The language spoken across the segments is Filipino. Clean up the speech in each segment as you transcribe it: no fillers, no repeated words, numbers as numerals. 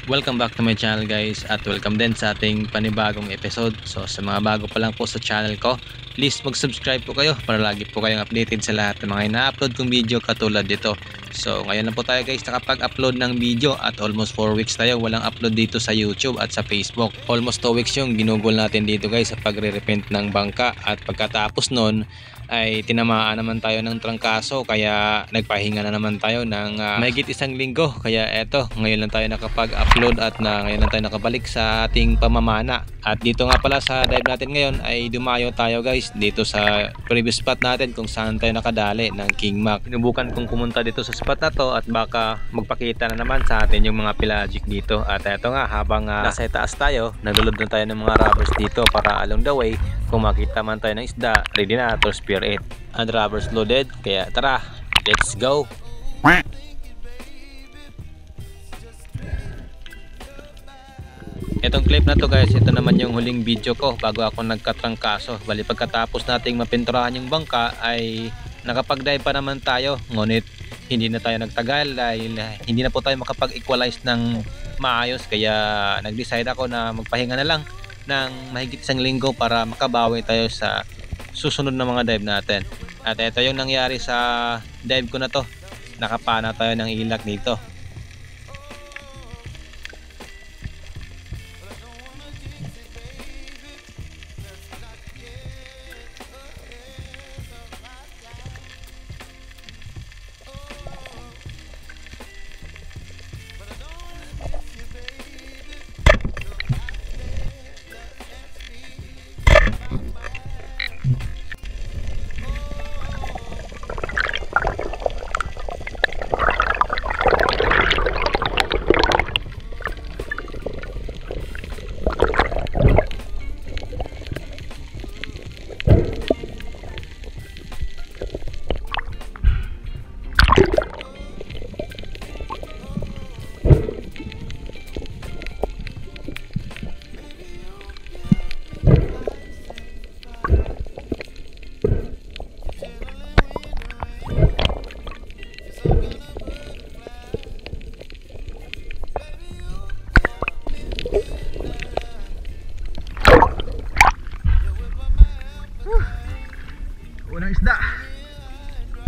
Welcome back to my channel guys, at welcome din sa ating panibagong episode. So sa mga bago pa lang po sa channel ko, please mag-subscribe po kayo para lagi po kayong updated sa lahat ng mga ina-upload kong video katulad dito. So ngayon lang po tayo guys nakapag-upload ng video at almost 4 weeks tayo walang upload dito sa YouTube at sa Facebook. Almost 2 weeks yung ginugol natin dito guys sa pagre-repaint ng bangka, at pagkatapos nun ay tinamaan naman tayo ng trangkaso, kaya nagpahinga na naman tayo ng mahigit 1 linggo. Kaya eto, ngayon lang tayo nakapag-upload at ngayon lang tayo nakabalik sa ating pamamana. At dito nga pala sa dive natin ngayon ay dumayo tayo guys dito sa previous spot natin kung saan tayo nakadali ng King Mac. Sinubukan kong pumunta dito sa spot na to at baka magpakita na naman sa atin yung mga pelagic dito. At eto nga, habang nasa itaas tayo, naglulod na tayo ng mga rubbers dito para along the way kung makita man tayo ng isda, ready na to spear it. And rubbers loaded, kaya tara, let's go. Itong clip na to guys, ito naman yung huling video ko bago ako nagkatrangkaso. Bali pagkatapos nating mapinturahan yung bangka ay nakapag-dive pa naman tayo, ngunit hindi na tayo nagtagal dahil hindi na po tayo makapag-equalize ng maayos. Kaya nag-decide ako na magpahinga na lang ng mahigit 1 linggo para makabawi tayo sa susunod na mga dive natin. At ito yung nangyari sa dive ko na to, nakapana tayo ng ilak dito. Unang isda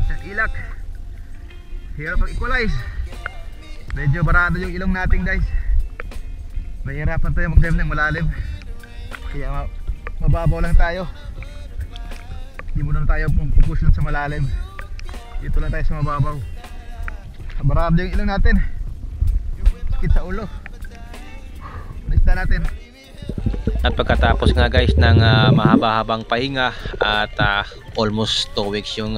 sa ilak, hirap mag-equalize, medyo barado yung ilong natin guys. Mahirapan tayo mag-dive ng malalim, kaya mababaw lang tayo. Hindi muna tayo pupush sa malalim, dito lang tayo sa mababaw. Barado yung ilong natin, sakit sa ulo. Isda natin. At pagkatapos nga guys ng mahaba-habang pahinga at almost 2 weeks yung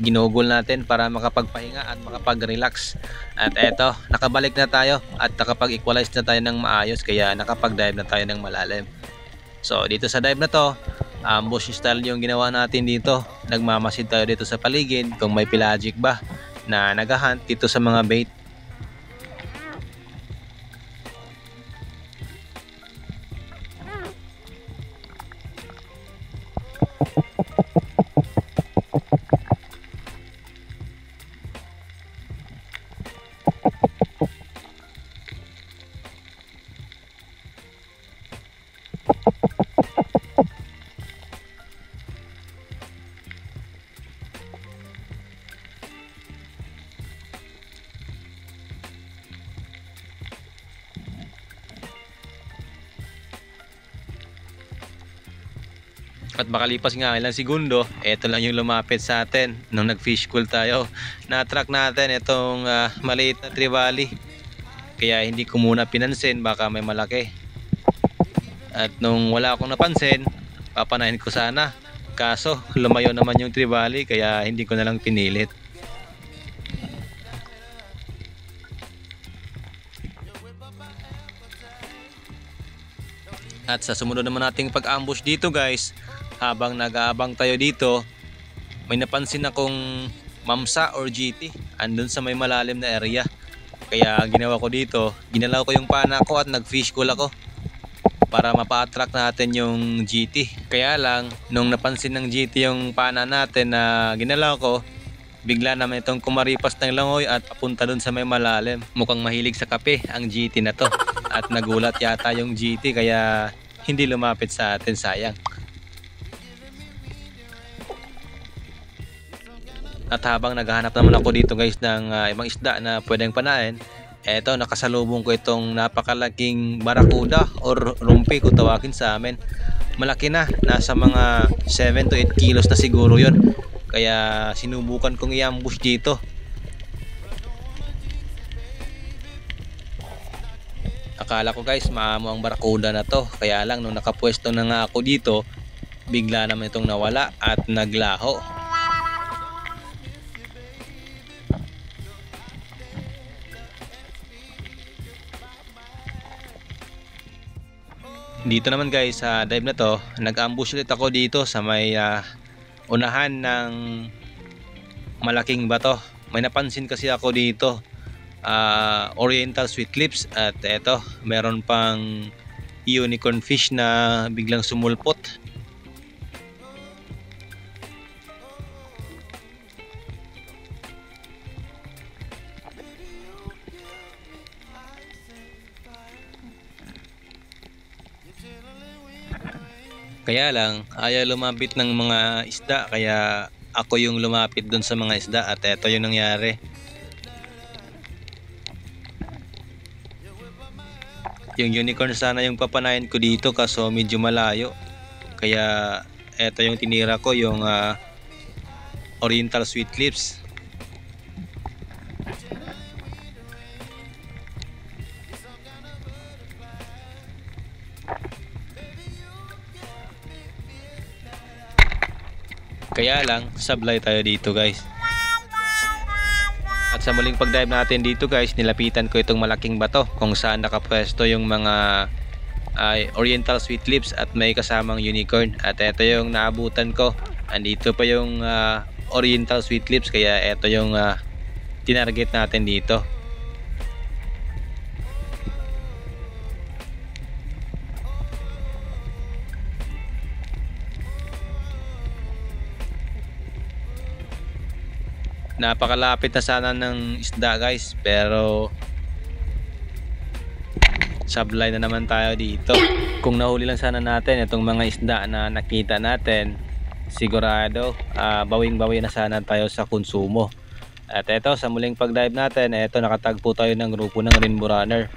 ginugol natin para makapagpahinga at makapag-relax, at eto, nakabalik na tayo at nakapag-equalize na tayo ng maayos, kaya nakapag-dive na tayo ng malalim. So dito sa dive na to, ambush style yung ginawa natin dito. Nagmamasid tayo dito sa paligid kung may pelagic ba na naghahunt dito sa mga bait. At makalipas nga ilang segundo, eto lang yung lumapit sa atin nung nag-fish school tayo. Na-track natin itong maliit na trevally, kaya hindi ko muna pinansin, baka may malaki. At nung wala akong napansin, papanahin ko sana, kaso lumayo naman yung trevally, kaya hindi ko na lang pinilit. At sa sumunod naman nating pag-ambush dito guys, habang nag-aabang tayo dito, may napansin akong mamsa or GT andun sa may malalim na area. Kaya ginawa ko dito, ginalaw ko yung pana ko at nag-fish school ako para mapa-attract natin yung GT. Kaya lang, nung napansin ng GT yung pana natin na ginalaw ko, Bigla naman itong kumaripas ng langoy at papunta dun sa may malalim. Mukhang mahilig sa kape ang GT na to. At nagulat yata yung GT kaya hindi lumapit sa atin, sayang. At habang naghahanap naman ako dito guys ng ibang isda na pwedeng panain, eto nakasalubong ko itong napakalaking barakuda or rumpi kung tawagin sa amin. Malaki na, nasa mga 7 to 8 kilos na siguro yon. Kaya sinubukan kong i-ambush dito. Akala ko guys maamo ang barakuda na to, kaya lang nung nakapwesto na nga ako dito, bigla naman itong nawala at naglaho. Dito naman guys sa dive na to, nag-ambush ulit ako dito sa may unahan ng malaking bato. May napansin kasi ako dito, oriental sweet lips, at eto meron pang unicorn fish na biglang sumulpot. Kaya lang ayaw lumapit ng mga isda, kaya ako yung lumapit dun sa mga isda at eto yung nangyari. Yung unicorn sana yung papanayin ko dito kaso medyo malayo, kaya eto yung tinira ko, yung oriental sweet lips. Kaya lang sablay tayo dito guys. At sa muling pagdive natin dito guys, nilapitan ko itong malaking bato kung saan nakapwesto yung mga oriental sweet lips at may kasamang unicorn. At ito yung naabutan ko. Andito pa yung oriental sweet lips, kaya ito yung tinarget natin dito. Napakalapit na sana ng isda guys, pero sablay na naman tayo dito. Kung nahuli lang sana natin itong mga isda na nakita natin, sigurado bawing-bawi na sana tayo sa konsumo. At eto sa muling pag-dive natin, eto nakatagpo tayo ng grupo ng Rainbow Runner.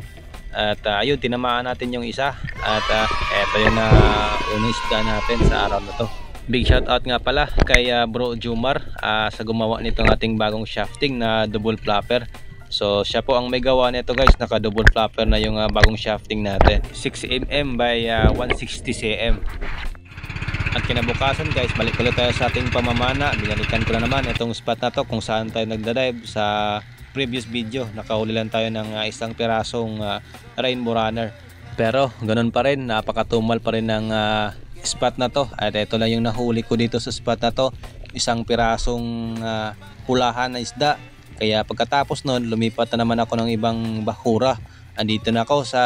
At ayun, tinamaan natin yung isa. At eto yung unang isda natin sa araw na to. Big shout out nga pala kay Bro Jumar sa gumawa nitong ating bagong shafting na double flapper. So siya po ang may gawa nito guys, naka double flapper na yung bagong shafting natin, 6mm by 160 cm. At kinabukasan guys, balik ulit tayo sa ating pamamana. Binalikan ko na naman itong spot na to kung saan tayo nagda-dive sa previous video. Nakahuli lang tayo ng isang pirasong Rainbow Runner, pero ganun pa rin, napakatumal pa rin ng spot na to. At ito lang yung nahuli ko dito sa spot na to, isang pirasong pulahan na isda. Kaya pagkatapos nun, lumipat na naman ako ng ibang bahura. Andito na ako sa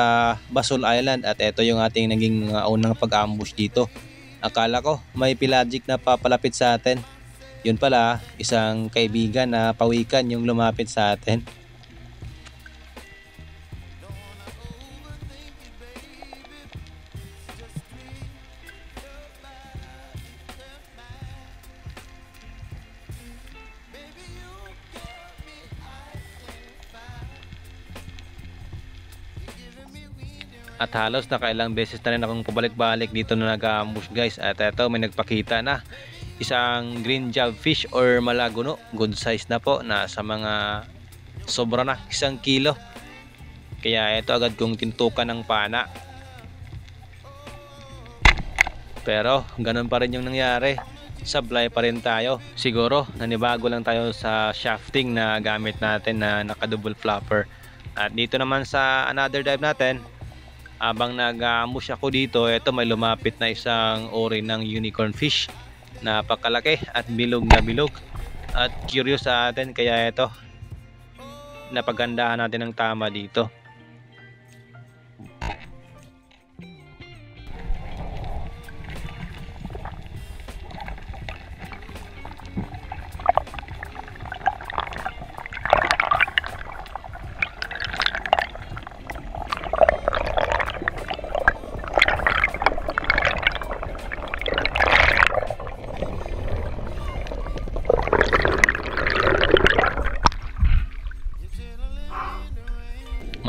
Basol Island at ito yung ating naging unang pag-ambush dito. Akala ko may pelagic na papalapit sa atin, yun pala isang kaibigan na pawikan yung lumapit sa atin. At halos nakailang beses na rin akong pabalik-balik dito na nag-ambush guys. At eto, may nagpakita na isang green job fish or malaguno. Good size na po, nasa mga sobra na 1 kilo. Kaya eto agad kong tintukan ng pana. Pero ganun pa rin yung nangyari, sablay pa rin tayo. Siguro nanibago lang tayo sa shafting na gamit natin na naka double flapper. At dito naman sa another dive natin, habang nag-ambush ako dito, ito may lumapit na isang uri ng unicorn fish. Napakalaki at bilog na bilog. At curious sa atin, kaya ito napagandahan natin ng tama dito.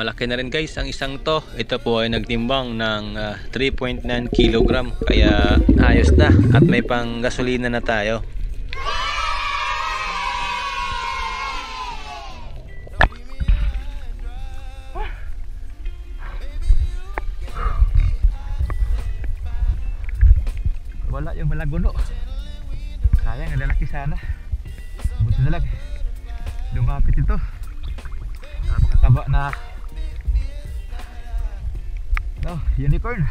malaki na rin guys ang isang to. Ito po ay nagtimbang ng 3.9 kilogram, kaya ayos na at may pang gasolina na tayo. Wala yung malaguno. Sayang, ang lalaki sana. Buti na lang lumapit ito. Napakataba na unicorn.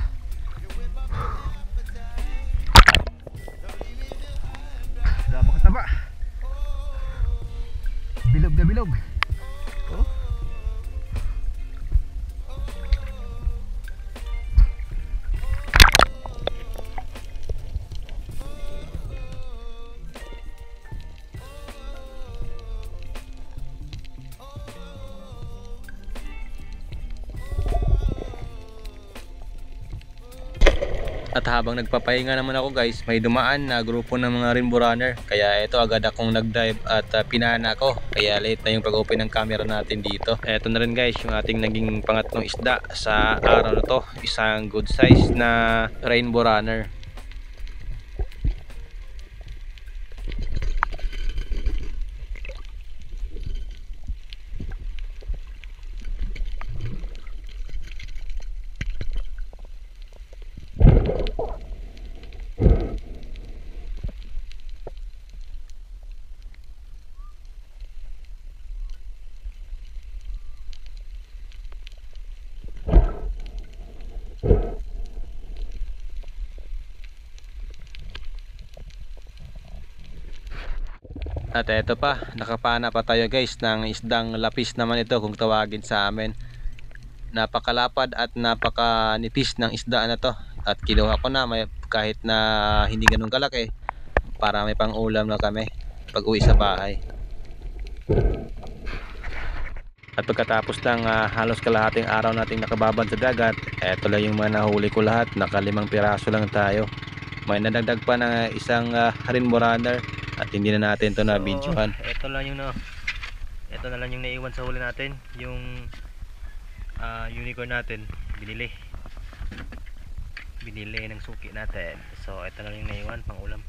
Napakataba. Bilog na bilog. Oh. At habang nagpapahinga naman ako guys, may dumaan na grupo ng mga rainbow runner. Kaya ito agad akong nag-dive at pinana ko. Kaya late na yung pag-open ng camera natin dito. Ito na rin guys yung ating naging pangatlong isda sa araw na to. Isang good size na rainbow runner. At eto pa, nakapana pa tayo guys ng isdang lapis naman ito kung tawagin sa amin. Napakalapad at napakanipis ng isda na to. At kinuha ko na kahit na hindi ganun kalaki para may pang ulam na kami pag uwi sa bahay. At pagkatapos ng halos kalahating araw nating nakababad sa dagat, eto lang yung mga nahuli ko lahat. Naka 5 piraso lang tayo. May nadagdag pa na isang rainbow runner at hindi na natin to na videohan. Ito na lang yung naiwan sa huli natin, yung unicorn natin binili ng suki natin. So ito na lang yung naiwan pang ulam.